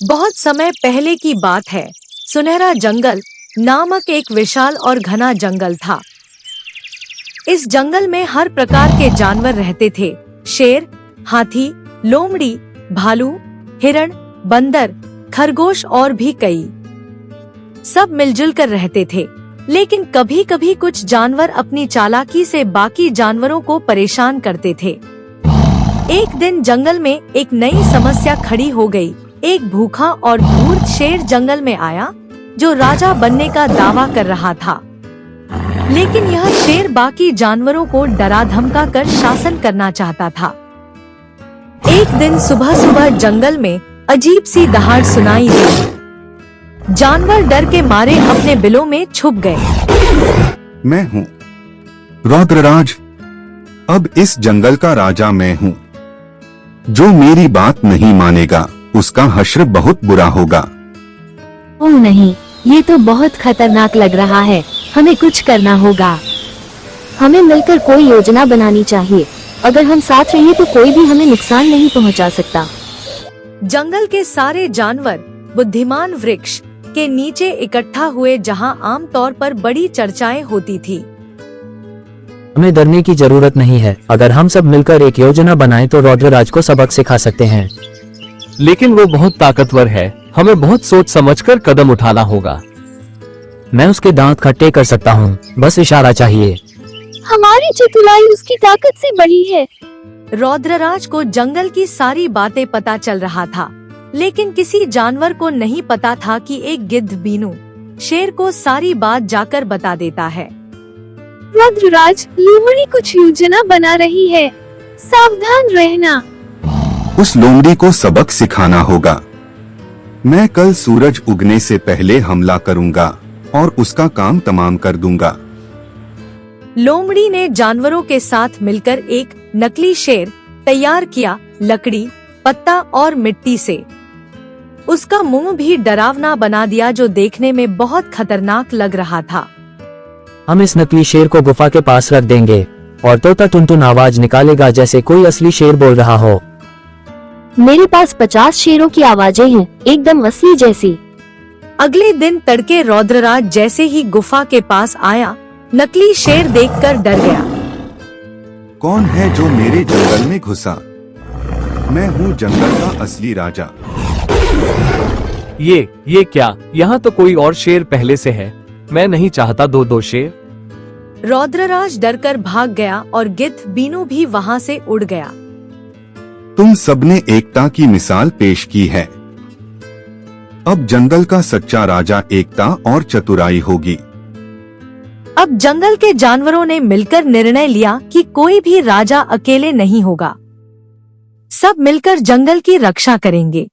बहुत समय पहले की बात है। सुनहरा जंगल नामक एक विशाल और घना जंगल था। इस जंगल में हर प्रकार के जानवर रहते थे। शेर, हाथी, लोमड़ी, भालू, हिरण, बंदर, खरगोश और भी कई। सब मिलजुल कर रहते थे। लेकिन कभी कभी कुछ जानवर अपनी चालाकी से बाकी जानवरों को परेशान करते थे। एक दिन जंगल में एक नई समस्या खड़ी हो गई। एक भूखा और धूर्त शेर जंगल में आया, जो राजा बनने का दावा कर रहा था। लेकिन यह शेर बाकी जानवरों को डरा धमका कर शासन करना चाहता था। एक दिन सुबह सुबह जंगल में अजीब सी दहाड़ सुनाई दी। जानवर डर के मारे अपने बिलों में छुप गए। मैं हूँ रौद्रराज। अब इस जंगल का राजा मैं हूँ। जो मेरी बात नहीं मानेगा उसका हश्र बहुत बुरा होगा। ओह नहीं, ये तो बहुत खतरनाक लग रहा है। हमें कुछ करना होगा। हमें मिलकर कोई योजना बनानी चाहिए। अगर हम साथ रहिए तो कोई भी हमें नुकसान नहीं पहुंचा सकता। जंगल के सारे जानवर बुद्धिमान वृक्ष के नीचे इकट्ठा हुए, जहां आमतौर पर बड़ी चर्चाएं होती थी। हमें डरने की जरूरत नहीं है। अगर हम सब मिलकर एक योजना बनाएं तो रौद्रराज को सबक सिखा सकते हैं। लेकिन वो बहुत ताकतवर है। हमें बहुत सोच समझकर कदम उठाना होगा। मैं उसके दांत खट्टे कर सकता हूँ, बस इशारा चाहिए। हमारी चतुराई उसकी ताकत से बड़ी है। रौद्रराज को जंगल की सारी बातें पता चल रहा था, लेकिन किसी जानवर को नहीं पता था कि एक गिद्ध बीनू शेर को सारी बात जाकर बता देता है। रौद्रराज, लोमड़ी कुछ योजना बना रही है, सावधान रहना। उस लोमड़ी को सबक सिखाना होगा। मैं कल सूरज उगने से पहले हमला करूंगा और उसका काम तमाम कर दूंगा। लोमड़ी ने जानवरों के साथ मिलकर एक नकली शेर तैयार किया, लकड़ी, पत्ता और मिट्टी से। उसका मुंह भी डरावना बना दिया, जो देखने में बहुत खतरनाक लग रहा था। हम इस नकली शेर को गुफा के पास रख देंगे और तोता टुनटुन आवाज निकालेगा जैसे कोई असली शेर बोल रहा हो। मेरे पास 50 शेरों की आवाजें हैं, एकदम असली जैसी। अगले दिन तड़के रौद्रराज जैसे ही गुफा के पास आया, नकली शेर देखकर डर गया। कौन है जो मेरे जंगल में घुसा? मैं हूँ जंगल का असली राजा। ये क्या? यहाँ तो कोई और शेर पहले से है। मैं नहीं चाहता दो शेर। रौद्रराज डरकर भाग गया और गिद्ध बीनू भी वहाँ से उड़ गया। तुम सबने एकता की मिसाल पेश की है। अब जंगल का सच्चा राजा एकता और चतुराई होगी। अब जंगल के जानवरों ने मिलकर निर्णय लिया कि कोई भी राजा अकेले नहीं होगा। सब मिलकर जंगल की रक्षा करेंगे।